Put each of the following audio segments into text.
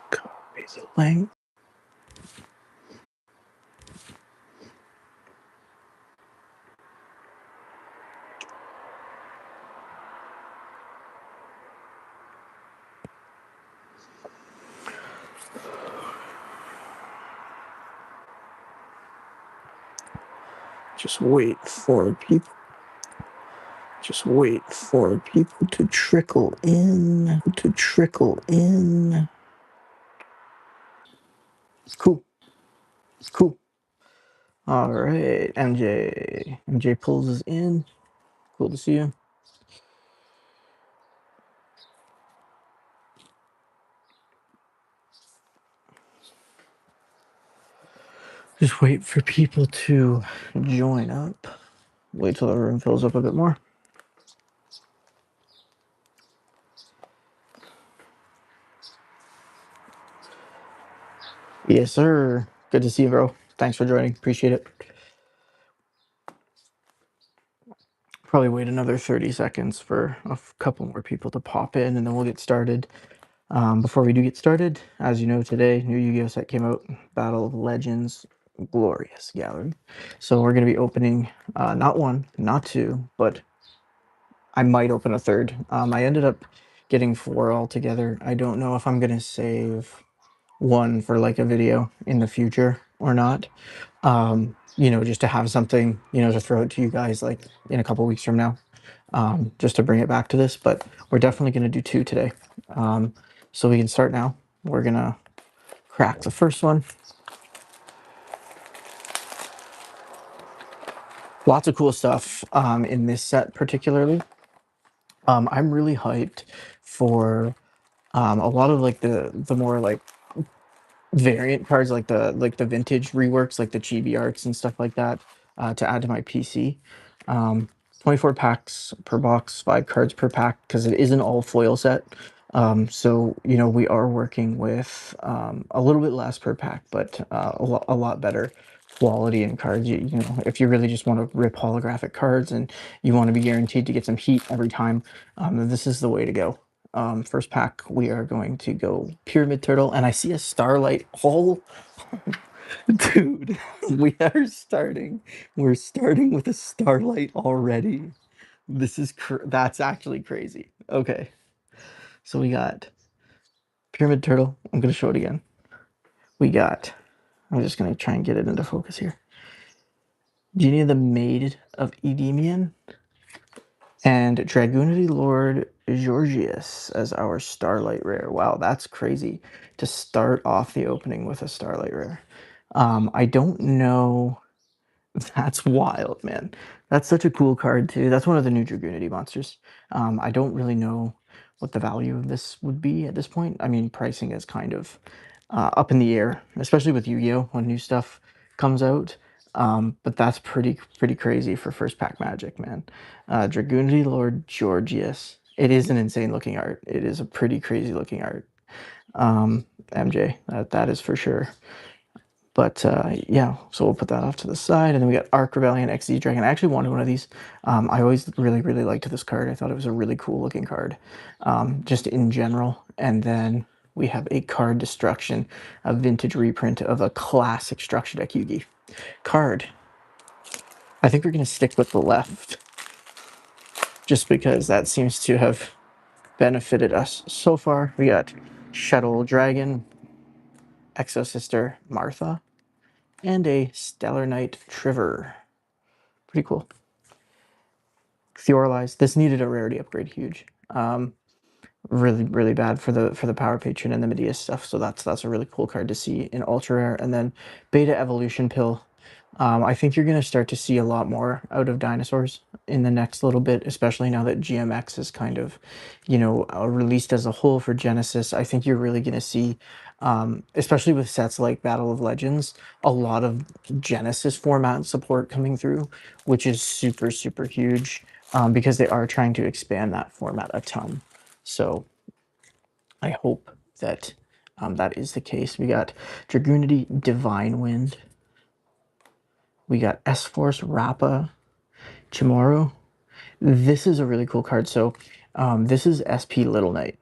Copy the link. Just wait for people. Just wait for people to trickle in. Cool. Cool. All right, MJ. MJ pulls us in. Cool to see you. Just wait for people to join up. Wait till the room fills up a bit more. Yes, sir. Good to see you, bro. Thanks for joining. Appreciate it. Probably wait another 30 seconds for a couple more people to pop in, and then we'll get started. Before we do get started, as you know, today, new Yu-Gi-Oh set came out, Battle of Legends, glorious gallery. So we're going to be opening not one, not two, but I might open a third. I ended up getting 4 altogether. I don't know if I'm going to save one for like a video in the future or not. You know, just to have something, you know, to throw it to you guys like in a couple weeks from now, just to bring it back to this. But we're definitely going to do 2 today. So we can start now. We're going to crack the first one. Lots of cool stuff in this set particularly. I'm really hyped for a lot of like the more like variant cards, like the vintage reworks, like the chibi arcs and stuff like that, to add to my PC. 24 packs per box, 5 cards per pack, because it is an all foil set. So you know we are working with a little bit less per pack, but a lot better quality in cards. You know, if you really just want to rip holographic cards and you want to be guaranteed to get some heat every time, this is the way to go. First pack, we are going to go Pyramid Turtle, and I see a Starlight Hole. Dude, we are starting. We're starting with a Starlight already. This is that's actually crazy. Okay, so we got Pyramid Turtle. I'm gonna show it again. We got. I'm just gonna try and get it into focus here. Genie of the Maid of Edemian and Dragoonity Lord Georgius as our Starlight Rare. Wow, that's crazy to start off the opening with a Starlight Rare. I don't know. That's wild, man. That's such a cool card too. That's one of the new Dragoonity monsters. I don't really know what the value of this would be at this point. I mean, pricing is kind of up in the air, especially with Yu-Gi-Oh! When new stuff comes out. But that's pretty crazy for first pack Magic, man. Dragoonity Lord Georgius. It is an insane looking art. It is a pretty crazy looking art. MJ, that is for sure. But yeah, so we'll put that off to the side. And then we got Arc Rebellion XZ Dragon. I actually wanted one of these. I always really liked this card. I thought it was a really cool looking card, just in general. And then we have a card destruction, a vintage reprint of a classic structure deck Yugi card. I think we're going to stick with the left, just because that seems to have benefited us so far. We got Shadow Dragon, Exo Sister Martha, and a Stellar Knight Triver. Pretty cool. Theorlize. This needed a rarity upgrade, huge. Really bad for the Power Patron and the Medea stuff. So that's a really cool card to see in ultra rare. And then Beta Evolution Pill. I think you're going to start to see a lot more out of dinosaurs in the next little bit, especially now that GMX is kind of, you know, released as a whole for Genesis. I think you're really going to see, especially with sets like Battle of Legends, a lot of Genesis format support coming through, which is super huge, because they are trying to expand that format a ton. So I hope that that is the case. We got Dragoonity Divine Wind. We got S-Force Rappa Chimaru. This is a really cool card. So this is SP Little Knight.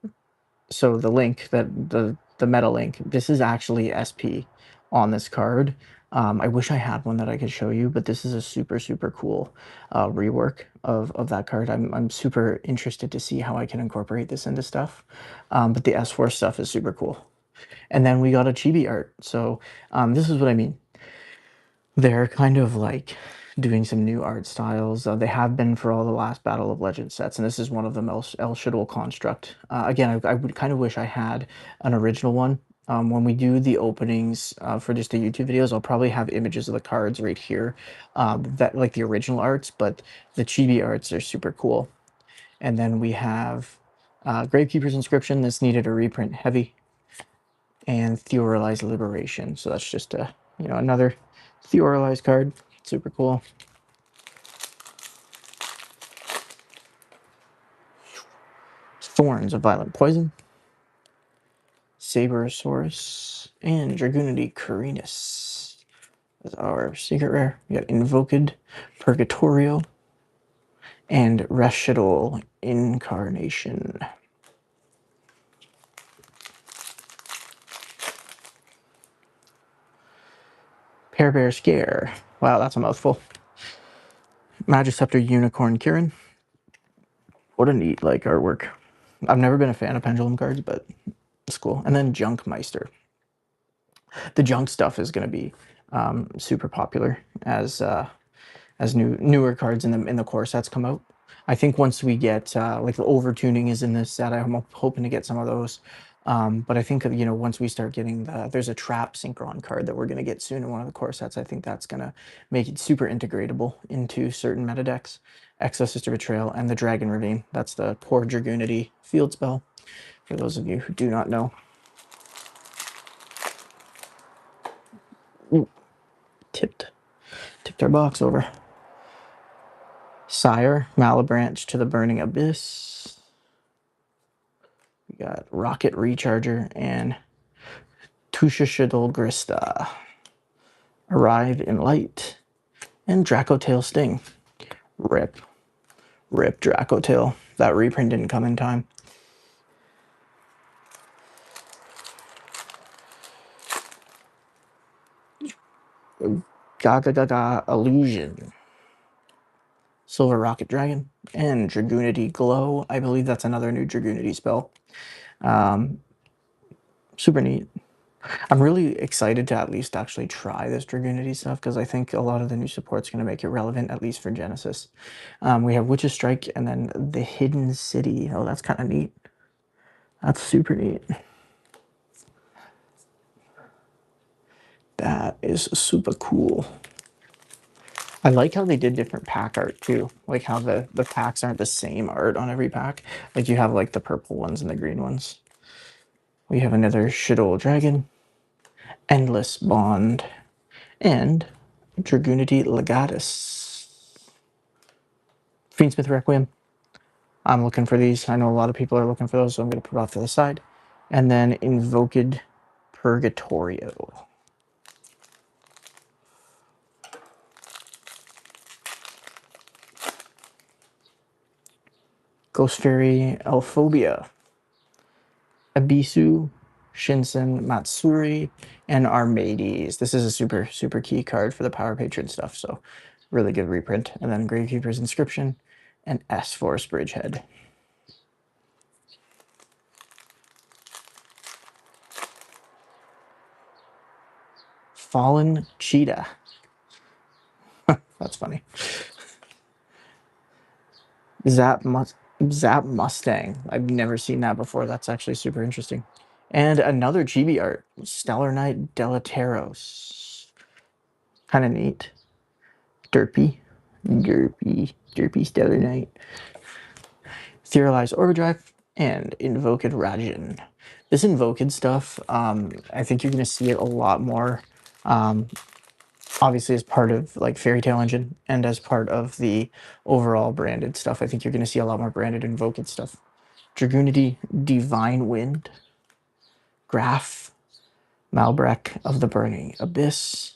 So the link that the the Meta Link. This is actually SP on this card. I wish I had one that I could show you, but this is a super, super cool rework of that card. I'm super interested to see how I can incorporate this into stuff. But the S4 stuff is super cool. And then we got a chibi art. So this is what I mean. They're kind of like doing some new art styles. They have been for all the last Battle of Legends sets, and this is one of them, El Shaddol Construct. Again, I would kind of wish I had an original one. When we do the openings for just the YouTube videos, I'll probably have images of the cards right here, that like the original arts, but the chibi arts are super cool. And then we have Gravekeeper's Inscription. This needed a reprint heavy, and Theoralized Liberation. So that's just a, another Theoralized card. Super cool. Thorns of Violent Poison, Saberosaurus, and Dragoonity Carinus. That's our secret rare. We got Invoked Purgatorio and Rashidol Incarnation. Pear Bear Scare. Wow, that's a mouthful. Magiceptor Unicorn Kirin. What a neat like artwork. I've never been a fan of pendulum cards, but it's cool. And then Junk Meister. The junk stuff is going to be super popular as newer cards in the core sets come out. I think once we get like the overtuning is in this set, I'm hoping to get some of those. But I think once we start getting there's a trap synchron card that we're going to get soon in one of the core sets. I think that's going to make it super integratable into certain meta decks. Exo-Sister Betrayal and the Dragon Ravine. That's the poor Dragoonity field spell, for those of you who do not know. Ooh, tipped our box over. Sire, Malabranch to the Burning Abyss. We got Rocket Recharger and Tusha Shaddol Grista. Arrive in Light and Dracotail Sting. Rip Dracotail. That reprint didn't come in time. Gaga Gaga Illusion. Silver Rocket Dragon and Dragoonity Glow. I believe that's another new Dragoonity spell. Super neat. I'm really excited to at least actually try this Dragoonity stuff because I think a lot of the new support's going to make it relevant, at least for Genesis. We have Witch's Strike and then the Hidden City. Oh, that's kind of neat. That's super neat. That is super cool. I like how they did different pack art too. Like how the packs aren't the same art on every pack. Like you have like the purple ones and the green ones. We have another Shaddol Dragon, Endless Bond, and Dragoonity Legatus. Fiendsmith Requiem. I'm looking for these. I know a lot of people are looking for those, so I'm going to put off to the side. And then Invoked Purgatorio. Ghost Fairy Elphobia. Abisu, Shinsen, Matsuri, and Armades. This is a super, super key card for the Power Patron stuff, so really good reprint. And then Gravekeeper's Inscription and S-Force Bridgehead. Fallen Cheetah. That's funny. Zap Mustang. I've never seen that before. That's actually super interesting. And another chibi art, Stellar Knight Delateros. Kind of neat. Derpy Stellar Knight. Theoralized Overdrive and Invoked Rajan. This Invoked stuff, I think you're going to see it a lot more. Obviously, as part of like Fairy Tail Engine and as part of the overall branded stuff, I think you're going to see a lot more branded Invoked stuff. Dragoonity Divine Wind, Graph, Malbrek of the Burning Abyss.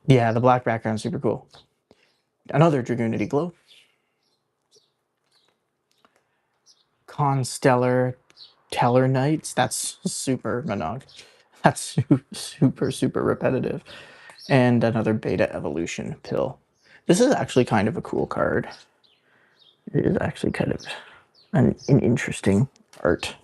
Yeah, the black background, super cool. Another Dragoonity Glow. Constellar Teller Knights. That's super monog. That's super repetitive. And another Beta Evolution pill. This is actually kind of a cool card. It is actually kind of an interesting art.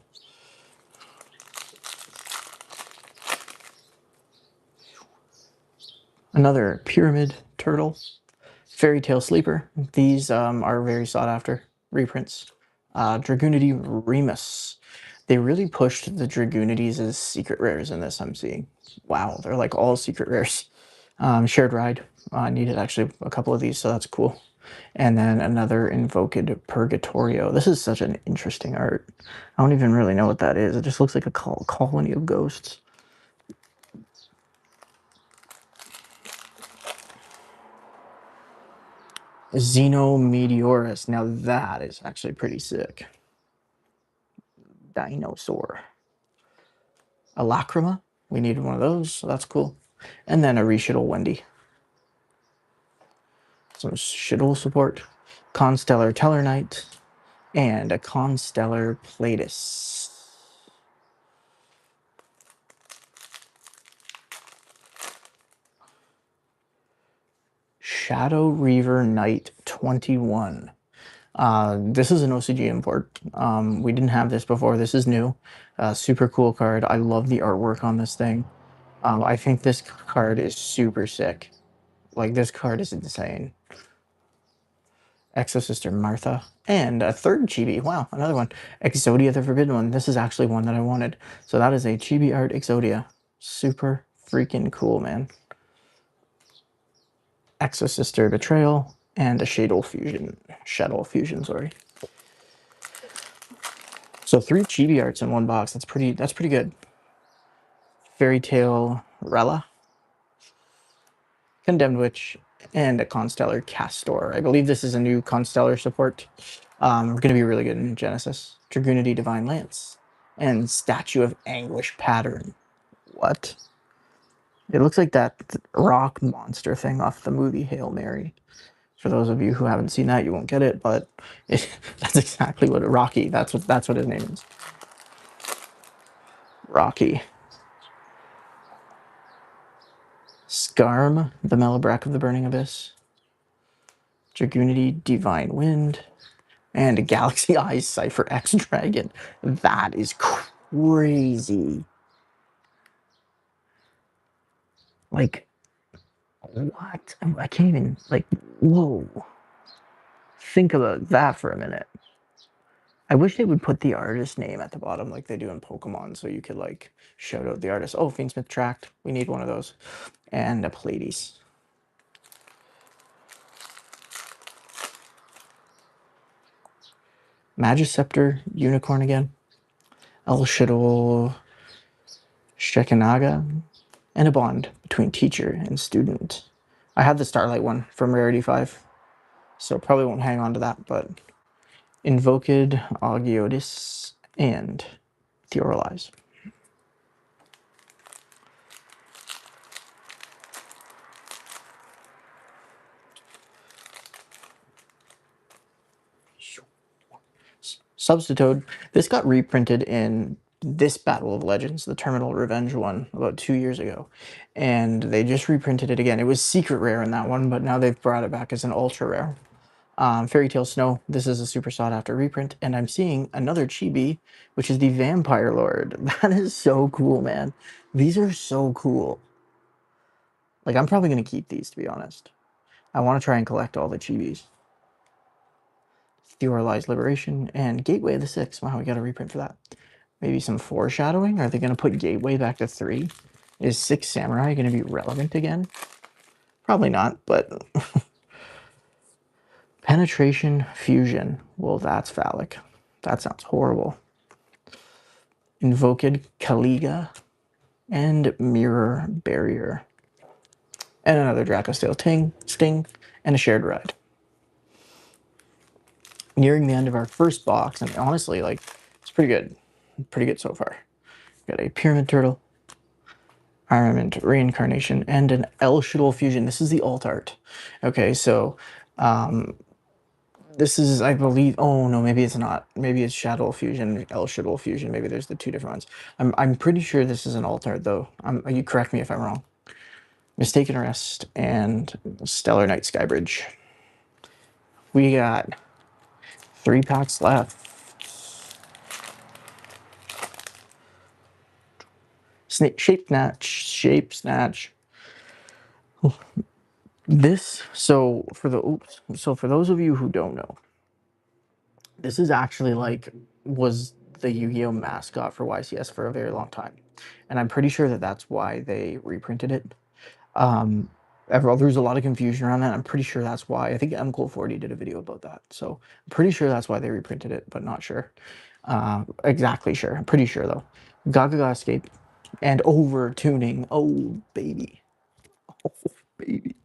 Another Pyramid Turtle. Fairy Tale Sleeper. These are very sought after reprints. Dragoonity Remus. They really pushed the Dragoonities as secret rares in this, I'm seeing. Wow, they're like all secret rares. Shared Ride. Needed actually a couple of these, so that's cool. And then another Invoked Purgatorio. This is such an interesting art. I don't even really know what that is. It just looks like a colony of ghosts. Xenometeorus. Now that is actually pretty sick. Dinosaur. A Lacrima. We needed one of those, so that's cool. And then a Reshiddle Wendy. Some Shiddle support. Constellar Teller Knight. And a Constellar Platus. Shadow Reaver Knight 21. This is an OCG import. We didn't have this before. This is new. Super cool card. I love the artwork on this thing. I think this card is super sick. Like, this card is insane. Exo-Sister Martha. And a third chibi. Wow, another one. Exodia the Forbidden One. This is actually one that I wanted. So that is a chibi art Exodia. Super freaking cool, man. Exo-Sister Betrayal. And a Shadow Fusion, sorry. So 3 chibi arts in one box. That's pretty good. Fairy Tale Rella, Condemned Witch, and a Constellar Castor. I believe this is a new Constellar support. Going to be really good in Genesis. Dragoonity Divine Lance, and Statue of Anguish Pattern. What? It looks like that rock monster thing off the movie Hail Mary. For those of you who haven't seen that, you won't get it, but that's exactly what Rocky. That's what his name is. Rocky. Skarm, the Malabrak of the Burning Abyss. Dragoonity, Divine Wind, and a Galaxy Eyes Cypher X Dragon. That is crazy. Like, what? I can't even, like, whoa. Think about that for a minute. I wish they would put the artist name at the bottom like they do in Pokemon so you could, like, shout out the artist. Oh, Fiendsmith Tract. We need one of those. And a Pleiades. Magiceptor, Unicorn again. Elshiddle, Shekinaga, and a bond between teacher and student. I have the Starlight one from Rarity 5, so probably won't hang on to that, but Invoked Agiotis and Theoralize. Substitute. This got reprinted in this Battle of Legends, the Terminal Revenge one, about 2 years ago. And they just reprinted it again. It was secret rare in that one, but now they've brought it back as an ultra rare. Fairy Tale Snow. This is a super sought after reprint. And I'm seeing another chibi, which is the Vampire Lord. That is so cool, man. These are so cool. Like, I'm probably going to keep these, to be honest. I want to try and collect all the chibis. Theoralized Liberation and Gateway of the Six. Wow, we got a reprint for that. Maybe some foreshadowing? Are they going to put Gateway back to 3? Is Six Samurai going to be relevant again? Probably not, but... Penetration Fusion. Well, that's phallic. That sounds horrible. Invoked Kaliga and Mirror Barrier. And another Dracosteel Sting and a Shared Ride. Nearing the end of our first box, and honestly, like, it's pretty good. Pretty good so far. Got a Pyramid Turtle, Armament Reincarnation, and an El Shadol Fusion. This is the alt art. Okay, so This is, I believe. Oh no, maybe it's not. Maybe it's Shadow Fusion, El Shadow Fusion. Maybe there's the two different ones. I'm pretty sure this is an alternate though. You correct me if I'm wrong. Mistaken Arrest and Stellar Night Skybridge. We got 3 packs left. Shape Snatch. This so for those of you who don't know, this is actually like was the Yu-Gi-Oh mascot for YCS for a very long time, and I'm pretty sure that that's why they reprinted it. Um, there's a lot of confusion around that. I'm pretty sure that's why. I think MCool40 did a video about that, so I'm pretty sure that's why they reprinted it, but not sure. Exactly sure. I'm pretty sure though. Gaga Escape and over tuning. Oh baby, oh baby,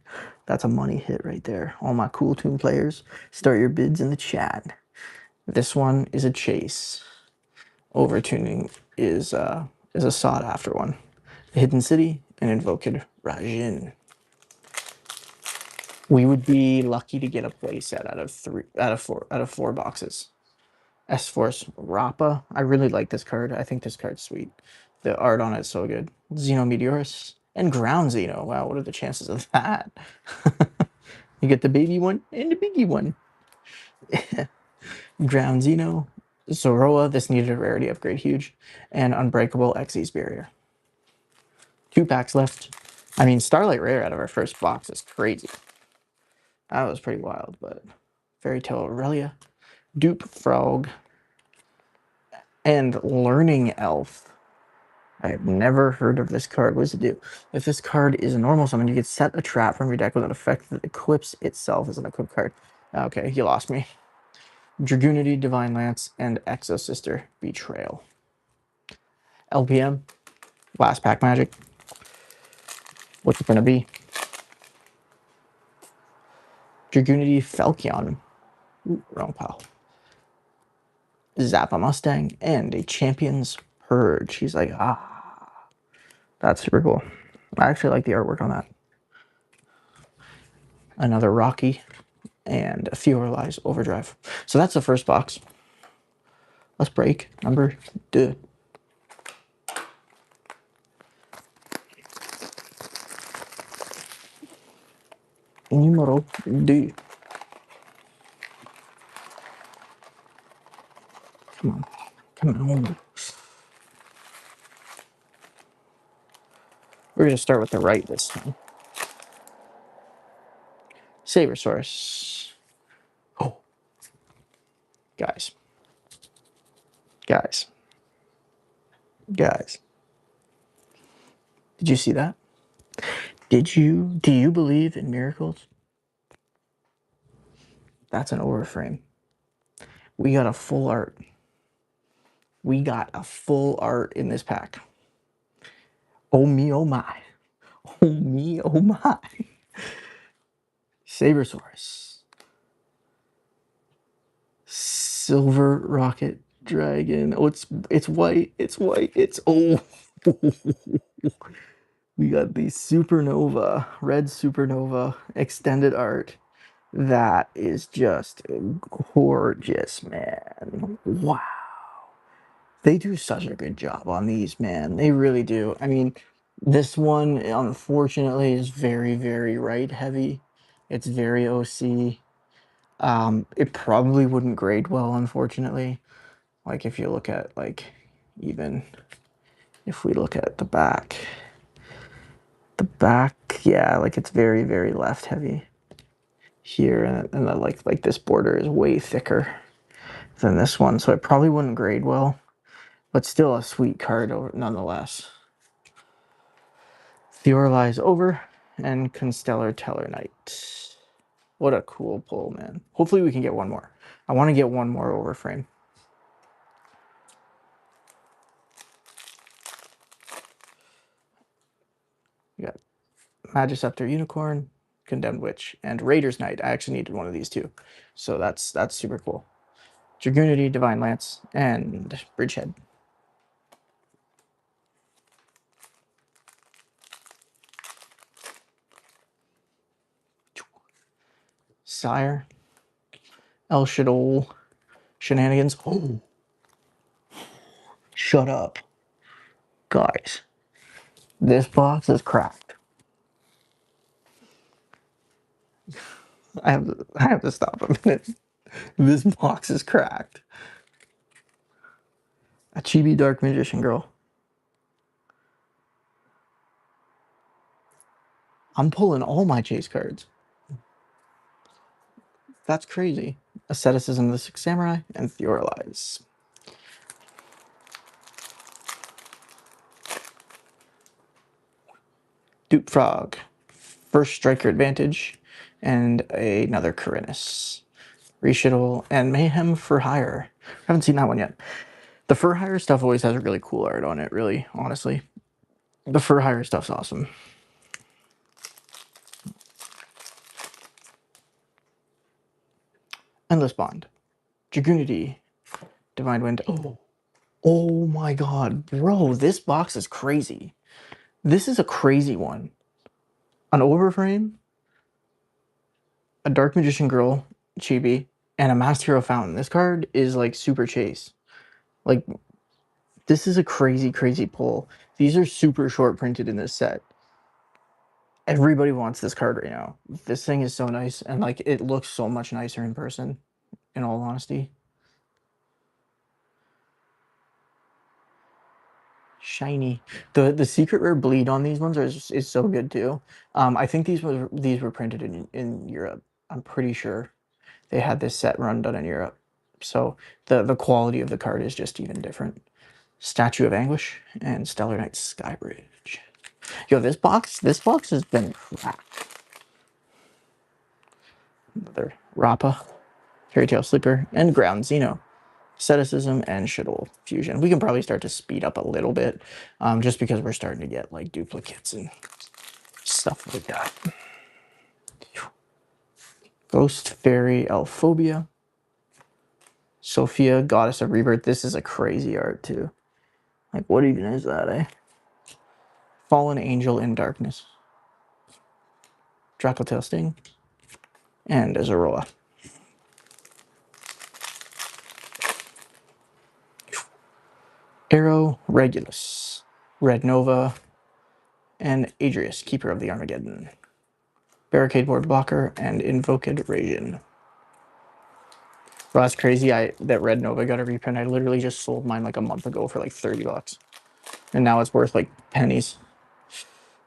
that's a money hit right there. All my cool tune players, start your bids in the chat. This one is a chase. Overtuning is a sought after one. The Hidden City and Invoked Rajin. We would be lucky to get a playset out of four boxes. S Force Rappa. I really like this card. I think this card's sweet. The art on it is so good. Xeno Meteorus and Ground Xeno. Wow, what are the chances of that? You get the baby one and the biggie one. Ground Xeno, Zoroa, this needed a rarity upgrade, huge, and Unbreakable Xyz Barrier. 2 packs left. I mean, Starlight Rare out of our first box is crazy. That was pretty wild, but Fairy Tale Aurelia, Dupe Frog, and Learning Elf. I have never heard of this card. What does it do? If this card is a normal summon, you can set a trap from your deck with an effect that equips itself as an equipped card. Okay, you lost me. Dragoonity, Divine Lance, and Exo Sister Betrayal. LPM, last pack magic. What's it gonna be? Dragoonity Falchion. Ooh, wrong pile. Zappa Mustang, and a Champion's Purge. He's like, that's super cool. I actually like the artwork on that. Another Rocky, and a Fioralize Overdrive. So that's the first box. Let's break number 2. Numero 2. Come on. Come on. We're going to start with the right this time. Sabersaurus. Oh. Guys. Guys. Guys. Did you see that? Do you believe in miracles? That's an overframe. We got a full art. We got a full art in this pack. Oh me, oh my. Oh me, oh my. Sabersaurus. Silver Rocket Dragon. Oh, it's white. It's white. It's oh. We got the Supernova, red Supernova extended art. That is just gorgeous, man. Wow. They do such a good job on these, man. They really do. I mean, this one, unfortunately, is very, very right heavy. It's very OC. It probably wouldn't grade well, unfortunately. Like, if you look at, like, even if we look at the back, yeah, like, it's very, very left heavy here. And then, like this border is way thicker than this one. So it probably wouldn't grade well. But still a sweet card nonetheless. Theorlize Over and Constellar Tellarknight. What a cool pull, man. Hopefully we can get one more. I want to get one more overframe. We got Magiceptor Unicorn, Condemned Witch, and Raider's Knight. I actually needed one of these too. So that's super cool. Dragoonity, Divine Lance, and Bridgehead. Sire, El Shaddol shenanigans. Oh, shut up. Guys, this box is cracked. I have to stop a minute. This box is cracked. A chibi dark magician girl. I'm pulling all my chase cards. That's crazy. Asceticism of the Six Samurai and Theorlize. Dupe Frog. First striker advantage. And another Corinus. Reshiddle and Mayhem for Hire. I haven't seen that one yet. The For Hire stuff always has a really cool art on it, really, honestly. The For Hire stuff's awesome. Endless Bond. Dragoonity. Divine Wind. Oh my god, bro, this box is crazy. This is a crazy one. An overframe, a Dark Magician Girl chibi, and a Masked Hero Fountain. This card is like super chase. Like, this is a crazy, crazy pull. These are super short printed in this set. Everybody wants this card right now. This thing is so nice, and like it looks so much nicer in person, in all honesty. Shiny. The secret rare bleed on these ones is so good too. I think these were printed in Europe. I'm pretty sure they had this set run done in Europe. So the quality of the card is just even different. Statue of Anguish and Stellar Knight Skybridge. Yo, this box has been cracked. Another Rappa, Fairy Tale Sleeper, and Ground Xeno. Asceticism and Shaddol Fusion. We can probably start to speed up a little bit, just because we're starting to get like duplicates and stuff like that. Ghost Fairy Elphobia. Sophia, Goddess of Rebirth. This is a crazy art too. Like, what even is that, eh? Fallen Angel in Darkness. Dracotail Sting. And Azoroa. Arrow Regulus. Red Nova. And Adrius, Keeper of the Armageddon. Barricade Board Blocker and Invoked Radian. Well, that's crazy. That Red Nova got a reprint. I literally just sold mine like a month ago for like 30 bucks. And now it's worth like pennies.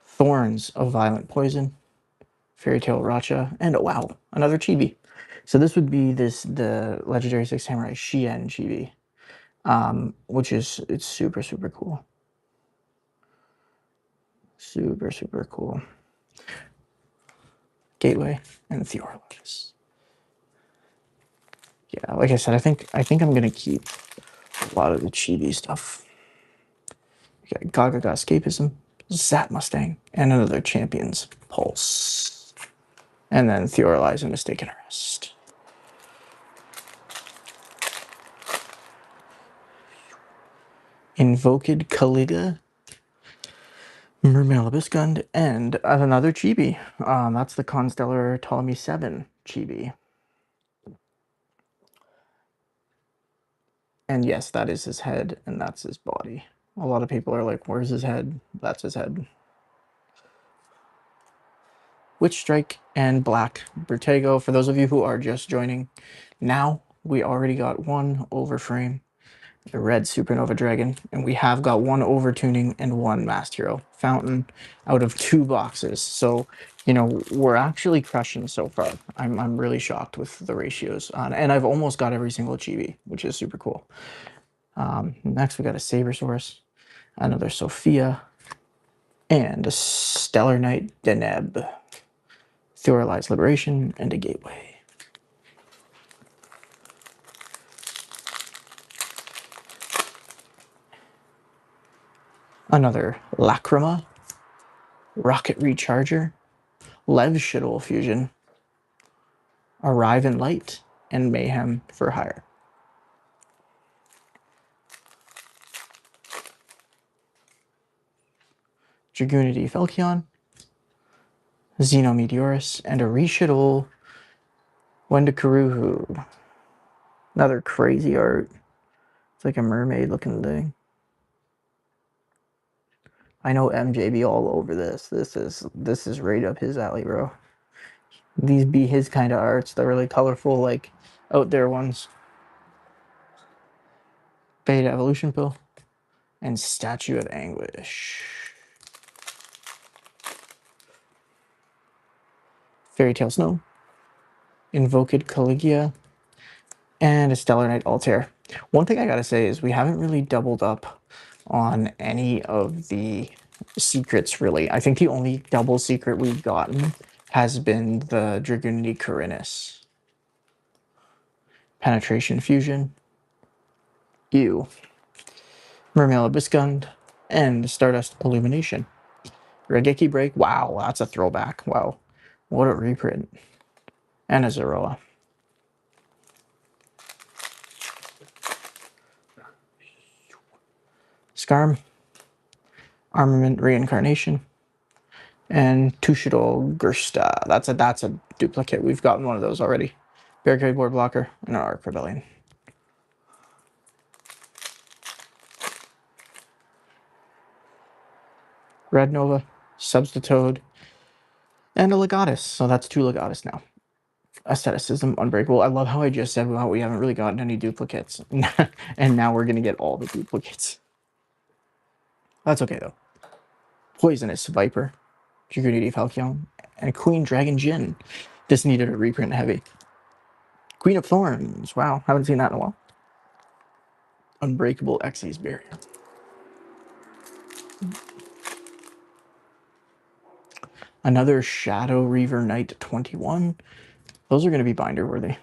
Thorns of Violent Poison. Fairy Tale Racha. And wow, another chibi. So this would be the Legendary Six Samurai Shien chibi. Which is, it's super, super cool. Super, super cool. Gateway and Theorlize. Yeah, like I said, I think I'm gonna keep a lot of the chibi stuff. We got Gaga Escapism, Zap Mustang, and another Champions Pulse. And then Theorlize and Mistaken Arrest. Invoked Caliga, Mermail Abyssgund, and another chibi. That's the Constellar Ptolemy 7 chibi. And yes, that is his head, and that's his body. A lot of people are like, where's his head? That's his head. Witch Strike and Black Bertego. For those of you who are just joining now, we already got one overframe, the red Supernova Dragon, and we have got one overtuning and one Masked Hero Fountain out of 2 boxes. So, you know, we're actually crushing so far. I'm really shocked with the ratios. And I've almost got every single chibi, which is super cool. Next, we got a Sabersaurus, another Sophia, and a Stellar Knight Deneb. Theorlize Liberation, and a Gateway. Another Lacrima, Rocket Recharger, Lev Shaddol Fusion, Arrive in Light, and Mayhem for Hire. Dragoonity Felkion, Xenometeorus, and a Reshaddol Wendokuruhu. Another crazy art. It's like a mermaid looking thing. I know MJB all over this. This is right up his alley, bro. These be his kind of arts. The really colorful, like out there ones. Beta Evolution Pill and Statue of Anguish. Fairy Tale Snow. Invoked Caligia. And a Stellar Knight Altair. One thing I gotta say is we haven't really doubled up on any of the secrets, really. I think the only double secret we've gotten has been the Dragoonity Corinus. Penetration Fusion. Ew. Mermail Abyssgund. And Stardust Illumination. Regeki Break. Wow, that's a throwback. Wow. What a reprint. And a Zoroa. Skarm. Armament Reincarnation. And Tushido Gersta. That's a duplicate. We've gotten one of those already. Barricade Board Blocker and our Arc Rebellion. Red Nova, Substitute, and a Legatus. So that's 2 Legatus now. Asceticism, Unbreakable. I love how I just said, well, we haven't really gotten any duplicates. And now we're going to get all the duplicates. That's okay, though. Poisonous Viper, Dragoonity Falchion, and Queen Dragon Jin. This needed a reprint heavy. Queen of Thorns. Wow, haven't seen that in a while. Unbreakable Xyz Barrier. Another Shadow Reaver Knight 21. Those are going to be binder worthy.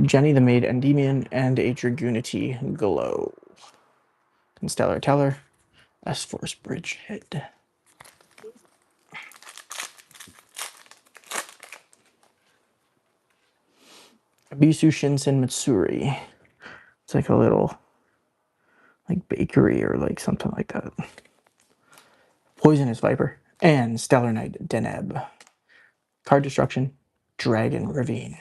Jenny the Maid Endymion and a Dragoonity Glow. Stellar Teller. S-Force Bridgehead. Abisu Shinsen Matsuri. It's like a little like bakery or like something like that. Poisonous Viper. And Stellar Knight Deneb. Card Destruction. Dragon Ravine.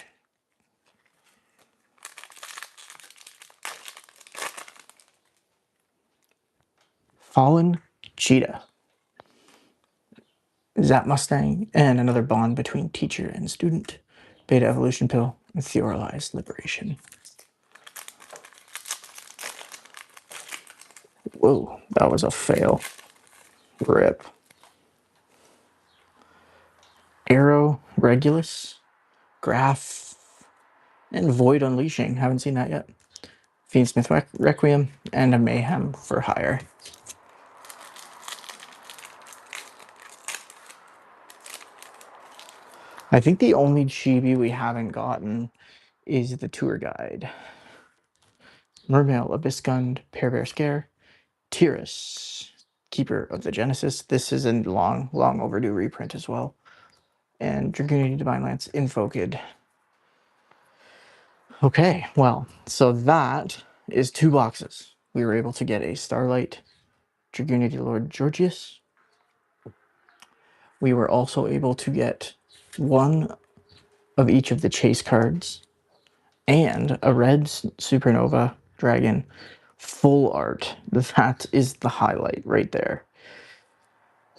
Fallen Cheetah. Zap Mustang, and another bond between teacher and student. Beta Evolution Pill, and Theorized Liberation. Whoa, that was a fail. Rip. Arrow, Regulus, Graph, and Void Unleashing. Haven't seen that yet. Fiendsmith Requiem, and a Mayhem for Hire. I think the only chibi we haven't gotten is the tour guide. Mermail, Abyssgund, Pear Bear Scare, Tyrus, Keeper of the Genesis. This is a long overdue reprint as well. And Dragoonity Divine Lance, Infokid. Okay, well, so that is 2 boxes. We were able to get a Starlight, Dragoonity Lord Georgius. We were also able to get 1 of each of the chase cards and a red Supernova Dragon full art. That is the highlight right there.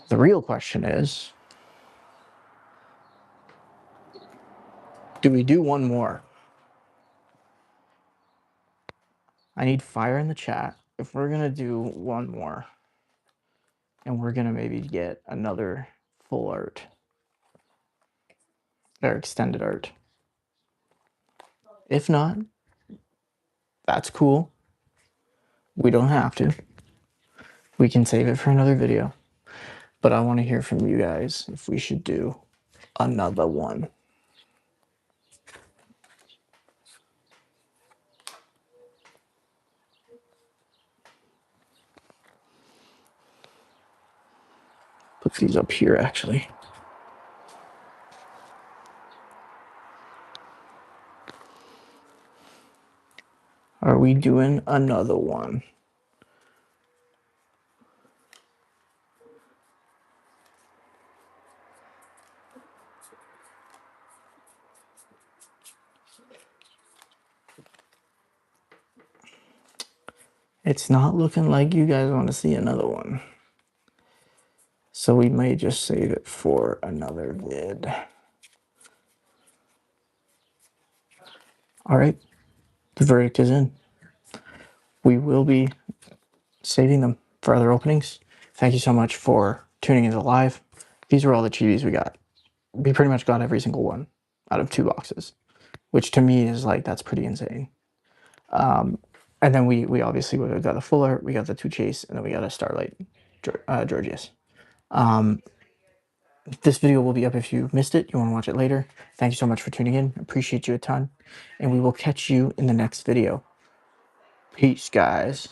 The real question is, do we do 1 more? I need fire in the chat if we're gonna do 1 more, and we're gonna maybe get another full art or extended art. If not, that's cool. We don't have to. We can save it for another video. But I want to hear from you guys if we should do another one. Put these up here, actually. Are we doing another one? It's not looking like you guys want to see another one. So we may just save it for another vid. All right, the verdict is in. We will be saving them for other openings. Thank you so much for tuning into live. These are all the chibis we got. We pretty much got every single one out of 2 boxes, which to me is like, that's pretty insane. And then we obviously we got a full art, we got the 2 chase, and then we got a Starlight Georgius. This video will be up if you missed it, you want to watch it later. Thank you so much for tuning in. Appreciate you a ton. And we will catch you in the next video. Peace, guys.